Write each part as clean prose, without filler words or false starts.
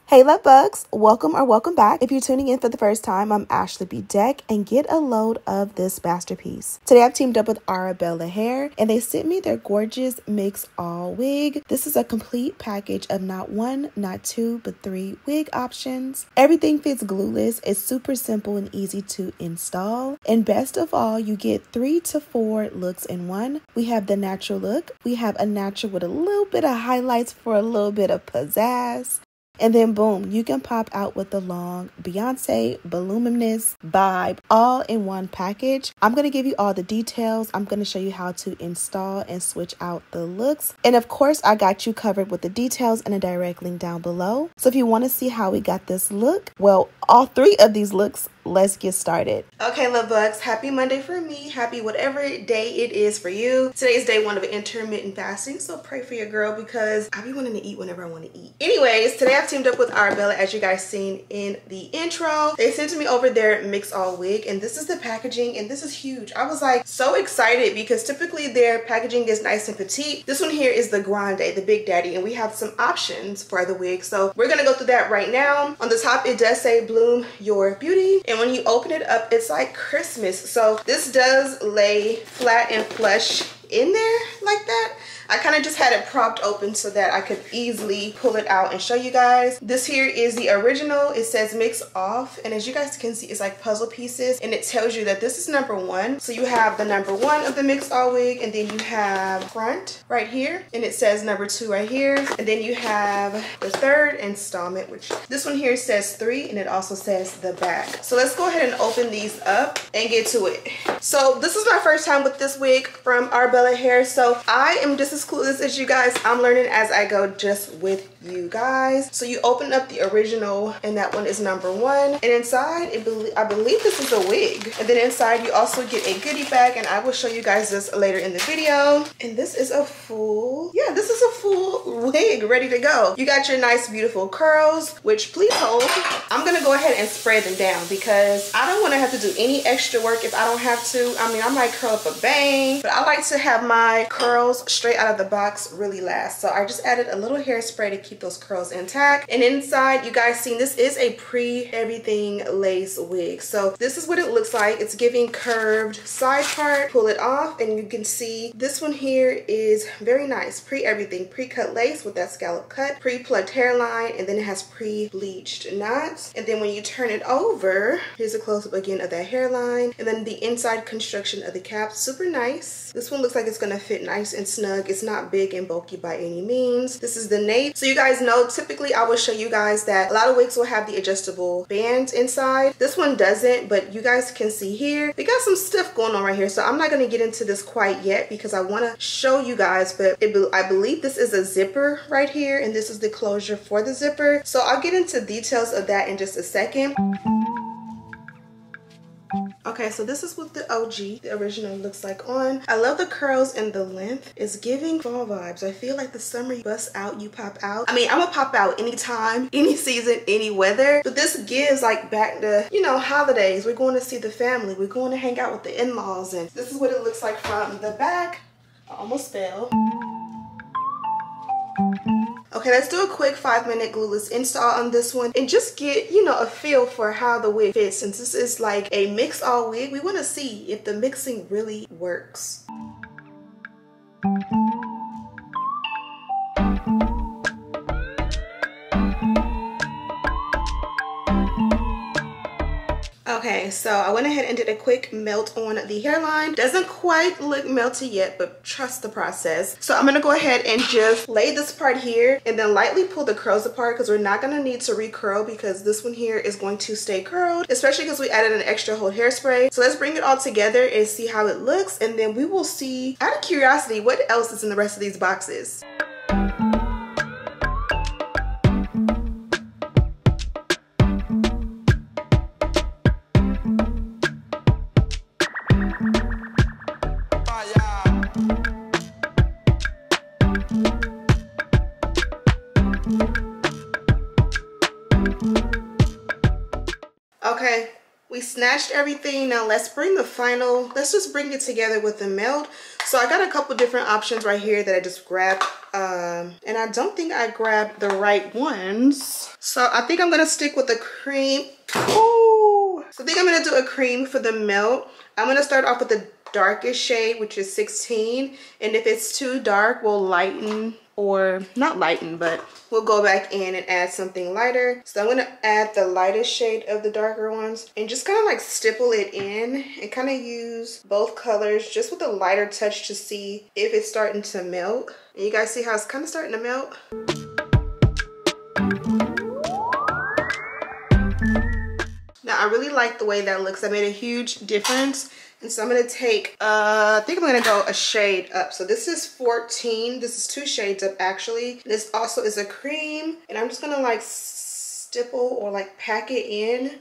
Hey love bugs, welcome or welcome back. If you're tuning in for the first time, I'm Ashley Bedeck and get a load of this masterpiece. Today I've teamed up with ARABELLA hair and they sent me their gorgeous mix-all wig. This is a complete package of not one, not two, but 3 wig options. Everything fits glueless. It's super simple and easy to install. And best of all, you get 3 to 4 looks in one. We have the natural look. We have a natural with a little bit of highlights for a little bit of pizzazz. And then boom, you can pop out with the long Beyonce voluminous vibe all in one package. I'm going to give you all the details. I'm going to show you how to install and switch out the looks. And of course, I got you covered with the details and a direct link down below. So if you want to see how we got this look, well, all 3 of these looks, let's get started. Okay, love bugs, happy Monday for me. Happy whatever day it is for you. Today's day 1 of intermittent fasting, so pray for your girl because I be wanting to eat whenever I want to eat. Anyways, today I've teamed up with ARABELLA, as you guys seen in the intro. They sent me over their mix-all wig, and this is the packaging, and this is huge. I was like so excited because typically their packaging is nice and petite. This one here is the grande, the big daddy, and we have some options for the wig. So we're gonna go through that right now. On the top, it does say bloom your beauty, and when you open it up, it's like Christmas. So this does lay flat and flush in there like that. I kind of just had it propped open so that I could easily pull it out and show you guys. This here is the original. It says mix off, and as you guys can see, it's like puzzle pieces, and it tells you that this is number 1. So you have the number 1 of the mix-all wig, and then you have front right here, and it says number 2 right here, and then you have the 3rd installment, which this one here says 3, and it also says the back. So let's go ahead and open these up and get to it. So this is my first time with this wig from ARABELLA hair, so I am just as clueless as you guys. I'm learning as I go, just with you guys. So you open up the original, and that one is number 1, and inside I believe this is a wig, and then inside you also get a goodie bag, and I will show you guys this later in the video. And this is a full wig ready to go. You got your nice beautiful curls, which please hold. I'm gonna go ahead and spread them down because I don't want to have to do any extra work if I don't have to. I mean, I might curl up a bang, but I like to have my curls straight out of the box really last. So I just added a little hairspray to keep those curls intact. And inside, you guys seen, this is a pre-everything lace wig. So this is what it looks like. It's giving curved side part. Pull it off and you can see this one here is very nice. Pre-everything, pre-cut lace with that scallop cut, pre-plucked hairline, and then it has pre-bleached knots. And then when you turn it over, here's a close-up again of that hairline, and then the inside construction of the cap. Super nice. This one looks like it's gonna fit nice and snug. It's not big and bulky by any means. This is the nape. So you guys know, typically I will show you guys that a lot of wigs will have the adjustable bands inside. This one doesn't, but you guys can see here, we got some stuff going on right here. So I'm not gonna get into this quite yet because I wanna show you guys, but I believe this is a zipper right here, and this is the closure for the zipper. So I'll get into details of that in just a second. Okay, so this is what the OG, the original, looks like on. I love the curls and the length. It's giving fall vibes. I feel like the summer, you bust out, you pop out. I mean, I'm gonna pop out anytime, any season, any weather. But this gives like back to, you know, holidays. We're going to see the family. We're going to hang out with the in-laws. And this is what it looks like from the back. I almost fell. Okay, let's do a quick 5-minute glueless install on this one and just get, you know, a feel for how the wig fits. Since this is like a mix-all wig, we want to see if the mixing really works. Okay, so I went ahead and did a quick melt on the hairline. Doesn't quite look melty yet, but trust the process. So I'm gonna go ahead and just lay this part here and then lightly pull the curls apart because we're not gonna need to recurl because this one here is going to stay curled, especially because we added an extra hold hairspray. So let's bring it all together and see how it looks, and then we will see, out of curiosity, what else is in the rest of these boxes. Okay, we snatched everything. Now let's just bring it together with the melt. So I got a couple different options right here that I just grabbed and I don't think I grabbed the right ones. So I think I'm gonna stick with the cream. Ooh. So I think I'm gonna do a cream for the melt. I'm gonna start off with the darkest shade, which is 16. And if it's too dark, we'll lighten, or not lighten, but we'll go back in and add something lighter. So I'm gonna add the lightest shade of the darker ones and just kind of like stipple it in and kind of use both colors just with a lighter touch to see if it's starting to melt. And you guys see how it's kind of starting to melt? Now I really like the way that looks. I made a huge difference. And so I'm gonna take, I think I'm gonna go a shade up. So this is 14, this is 2 shades up actually. This also is a cream, and I'm just gonna like stipple or like pack it in.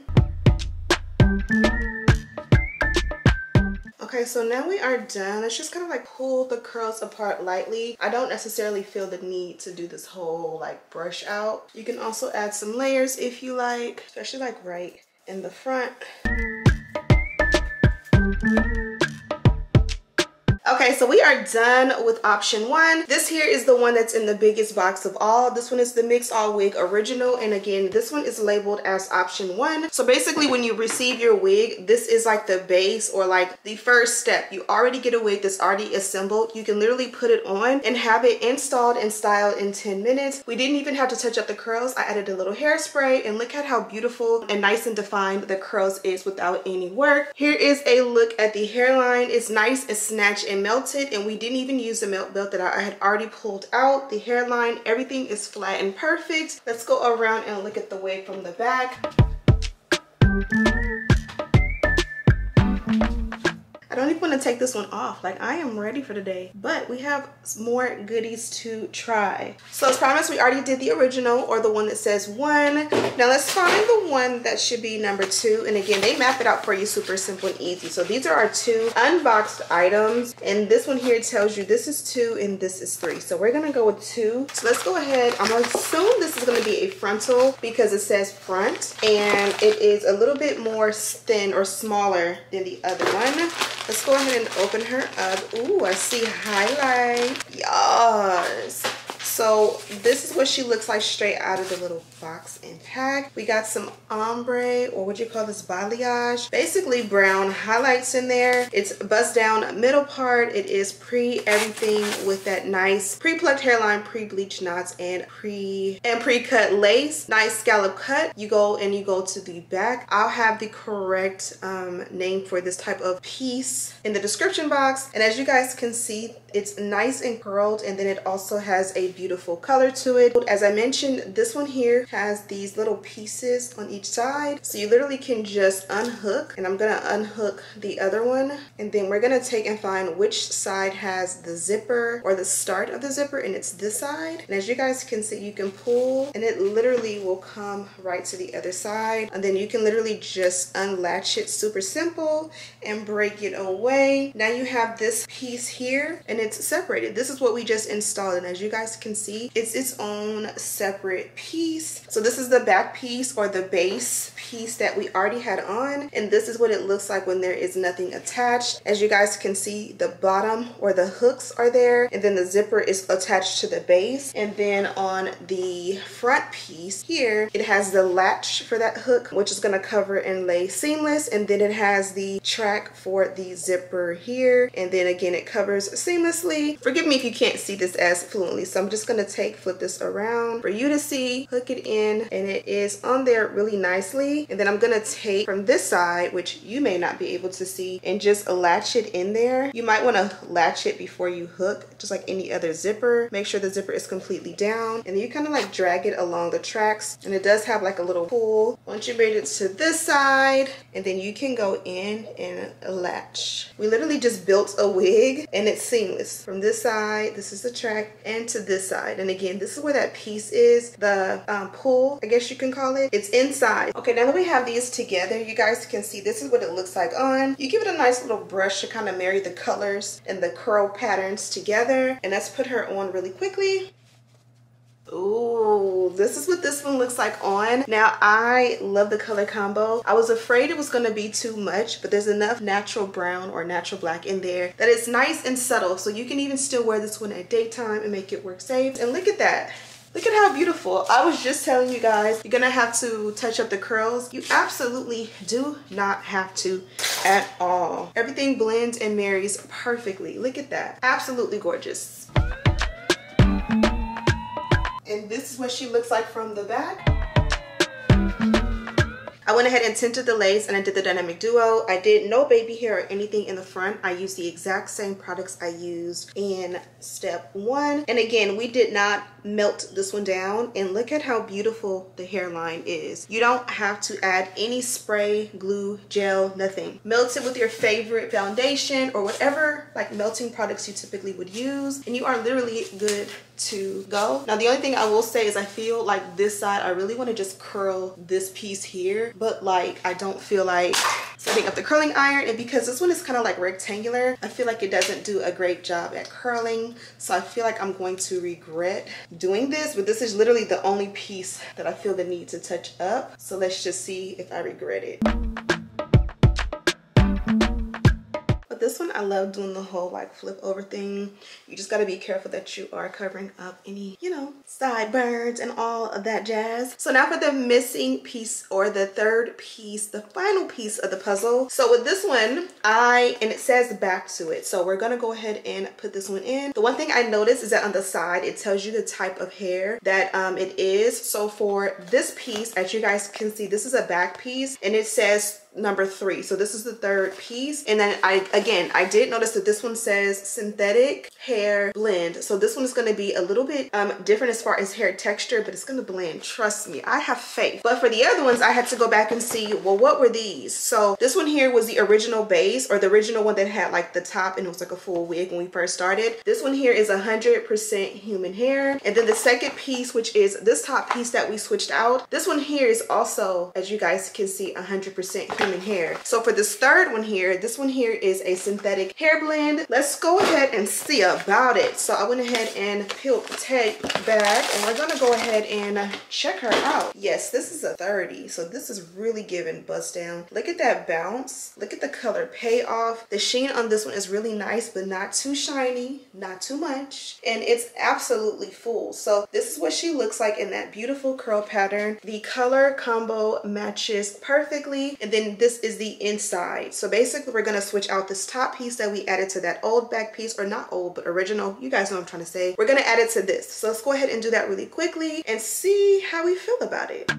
Okay, so now we are done. Let's just kind of like pull the curls apart lightly. I don't necessarily feel the need to do this whole like brush out. You can also add some layers if you like, especially like right in the front. Okay, so we are done with option 1. This here is the one that's in the biggest box of all. This one is the Mix-All wig original, and again, this one is labeled as option 1. So basically when you receive your wig, this is like the base or like the first step. You already get a wig that's already assembled. You can literally put it on and have it installed and styled in 10 minutes. We didn't even have to touch up the curls. I added a little hairspray, and look at how beautiful and nice and defined the curls is without any work. Here is a look at the hairline. It's nice and snatched and melted, and we didn't even use the melt belt that I had already pulled out. The hairline, everything is flat and perfect. Let's go around and look at the wig from the back. I don't even want to take this one off. Like, I am ready for the day, but we have more goodies to try. So as promised, we already did the original, or the one that says 1. Now let's find the one that should be number 2. And again, they map it out for you super simple and easy. So these are our 2 unboxed items, and this one here tells you this is 2 and this is 3. So we're gonna go with 2. So let's go ahead. I'm gonna assume this is gonna be a frontal because it says front, and it is a little bit more thin or smaller than the other one. Let's go ahead and open her up. Ooh, I see highlight. Yes. So this is what she looks like straight out of the little box and pack. We got some ombre, or what you call this, balayage, basically brown highlights in there. It's bust down middle part. It is pre-everything with that nice pre-plucked hairline, pre-bleached knots, and pre-cut lace. Nice scallop cut. You go to the back. I'll have the correct name for this type of piece in the description box. And as you guys can see, it's nice and curled, and then it also has a beautiful color to it. As I mentioned, this one here has these little pieces on each side, so you literally can just unhook, and I'm gonna unhook the other one, and then we're gonna take and find which side has the zipper or the start of the zipper, and it's this side. And as you guys can see, you can pull and it literally will come right to the other side, and then you can literally just unlatch it, super simple, and break it away. Now you have this piece here, and it's separated. This is what we just installed, and as you guys can see, it's its own separate piece. So this is the back piece, or the base piece that we already had on, and this is what it looks like when there is nothing attached. As you guys can see, the bottom or the hooks are there, and then the zipper is attached to the base. And then on the front piece here, it has the latch for that hook, which is going to cover and lay seamless, and then it has the track for the zipper here, and then again it covers seamlessly. Forgive me if you can't see this as fluently, so I'm just going to flip this around for you to see, hook it in, and it is on there really nicely. And then I'm going to take from this side, which you may not be able to see, and just latch it in there. You might want to latch it before you hook, just like any other zipper. Make sure the zipper is completely down, and then you kind of like drag it along the tracks, and it does have like a little pull. Once you made it to this side, and then you can go in and latch. We literally just built a wig, and it's seamless. From this side, this is the track, and to this side. And again, this is where that piece is, the pull, I guess you can call it. It's inside. Okay, now that we have these together, you guys can see this is what it looks like on. You give it a nice little brush to kind of marry the colors and the curl patterns together. And let's put her on really quickly. Ooh, this is what this one looks like on. Now, I love the color combo. I was afraid it was going to be too much, but there's enough natural brown or natural black in there that it's nice and subtle. So you can even still wear this one at daytime and make it work safe. And look at that. Look at how beautiful. I was just telling you guys, you're gonna have to touch up the curls. You absolutely do not have to at all. Everything blends and marries perfectly. Look at that. Absolutely gorgeous. And this is what she looks like from the back. I went ahead and tinted the lace and I did the dynamic duo. I did no baby hair or anything in the front. I used the exact same products I used in step 1. And again, we did not melt this one down. And look at how beautiful the hairline is. You don't have to add any spray, glue, gel, nothing. Melt it with your favorite foundation or whatever like melting products you typically would use. And you are literally good to go. Now, the only thing I will say is I feel like this side, I really want to just curl this piece here, but like I don't feel like setting up the curling iron, and because this one is kind of like rectangular, I feel like it doesn't do a great job at curling. So I feel like I'm going to regret doing this, but this is literally the only piece that I feel the need to touch up. So let's just see if I regret it. This one, I love doing the whole like flip over thing. You just got to be careful that you are covering up any, you know, sideburns and all of that jazz. So now for the missing piece, or the third piece, the final piece of the puzzle. So with this one, and it says back to it. So we're going to go ahead and put this one in. The one thing I noticed is that on the side, it tells you the type of hair that it is. So for this piece, as you guys can see, this is a back piece and it says number 3. So this is the third piece. And then I did notice that this one says synthetic hair blend. So this one is going to be a little bit different as far as hair texture, but it's going to blend. Trust me, I have faith. But for the other ones, I had to go back and see, well, what were these? So this one here was the original base, or the original one that had like the top and it was like a full wig when we first started. This one here is 100% human hair. And then the second piece, which is this top piece that we switched out, this one here is also, as you guys can see, 100% human hair. So for this third one here, this one here is a synthetic hair blend. Let's go ahead and see about it. So I went ahead and peeled the tape back and we're gonna go ahead and check her out. Yes, this is a 30. So this is really giving bust down. Look at that bounce. Look at the color payoff. The sheen on this one is really nice, but not too shiny, not too much. And it's absolutely full. So this is what she looks like in that beautiful curl pattern. The color combo matches perfectly. And then this is the inside. So basically we're going to switch out this top piece that we added to that old back piece, or not old, but original. You guys know what I'm trying to say. We're going to add it to this. So let's go ahead and do that really quickly and see how we feel about it.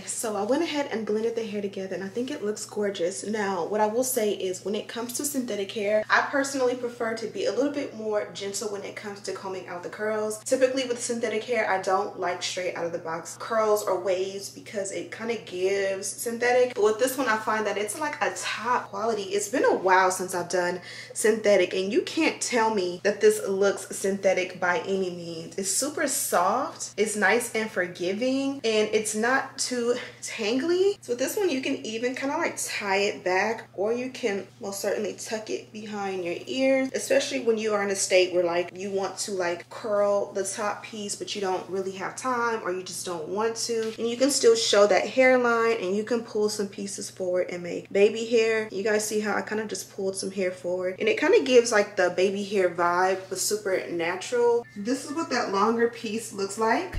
So I went ahead and blended the hair together and I think it looks gorgeous. Now, what I will say is when it comes to synthetic hair, I personally prefer to be a little bit more gentle when it comes to combing out the curls. Typically with synthetic hair, I don't like straight out of the box curls or waves because it kind of gives synthetic. But with this one, I find that it's like a top quality. It's been a while since I've done synthetic and you can't tell me that this looks synthetic by any means. It's super soft, it's nice and forgiving, and it's not too tangly. So with this one, you can even kind of like tie it back, or you can most certainly tuck it behind your ears, especially when you are in a state where like you want to like curl the top piece but you don't really have time, or you just don't want to, and you can still show that hairline and you can pull some pieces forward and make baby hair. You guys see how I kind of just pulled some hair forward and it kind of gives like the baby hair vibe but super natural. This is what that longer piece looks like.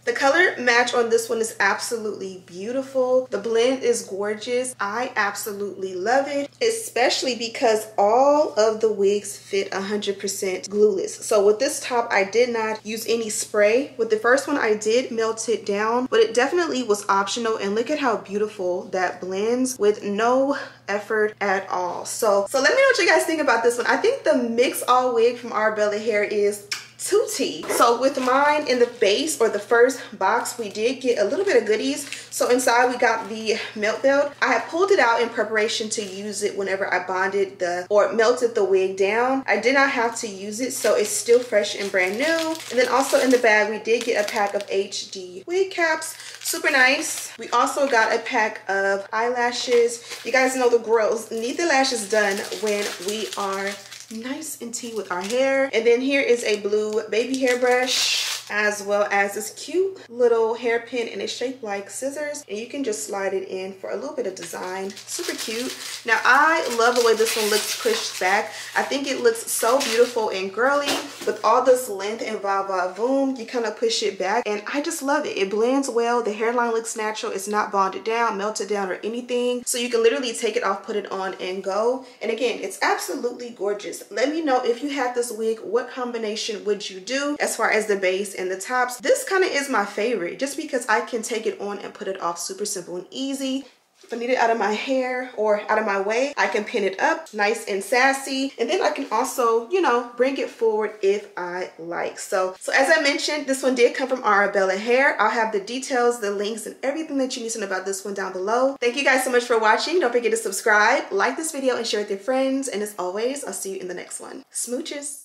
The color match on this one is absolutely beautiful. The blend is gorgeous. I absolutely love it, especially because all of the wigs fit 100% glueless. So with this top, I did not use any spray. With the first one, I did melt it down, but it definitely was optional. And look at how beautiful that blends with no effort at all. So let me know what you guys think about this one. I think the Mix-All wig from Arabella Hair is 2T. So with mine in the base or the first box, we did get a little bit of goodies. So inside we got the melt belt. I had pulled it out in preparation to use it whenever I bonded or melted the wig down. I did not have to use it, so it's still fresh and brand new. And then also in the bag, we did get a pack of HD wig caps. Super nice. We also got a pack of eyelashes. You guys know the girls need the lashes done when we are nice and tea with our hair. And then here is a blue baby hairbrush, as well as this cute little hairpin, and it's shaped like scissors, and you can just slide it in for a little bit of design. Super cute. Now I love the way this one looks pushed back. I think it looks so beautiful and girly with all this length and va-va-voom. You kind of push it back, and I just love it. It blends well. The hairline looks natural. It's not bonded down, melted down, or anything. So you can literally take it off, put it on, and go. And again, it's absolutely gorgeous. Let me know if you had this wig, what combination would you do as far as the base and the tops. This kind of is my favorite just because I can take it on and put it off super simple and easy. If I need it out of my hair or out of my way, I can pin it up nice and sassy, and then I can also, you know, bring it forward if I like. So as I mentioned, this one did come from Arabella Hair. I'll have the details, the links, and everything that you need to know about this one down below. Thank you guys so much for watching. Don't forget to subscribe, like this video, and share with your friends. And as always, I'll see you in the next one. Smooches.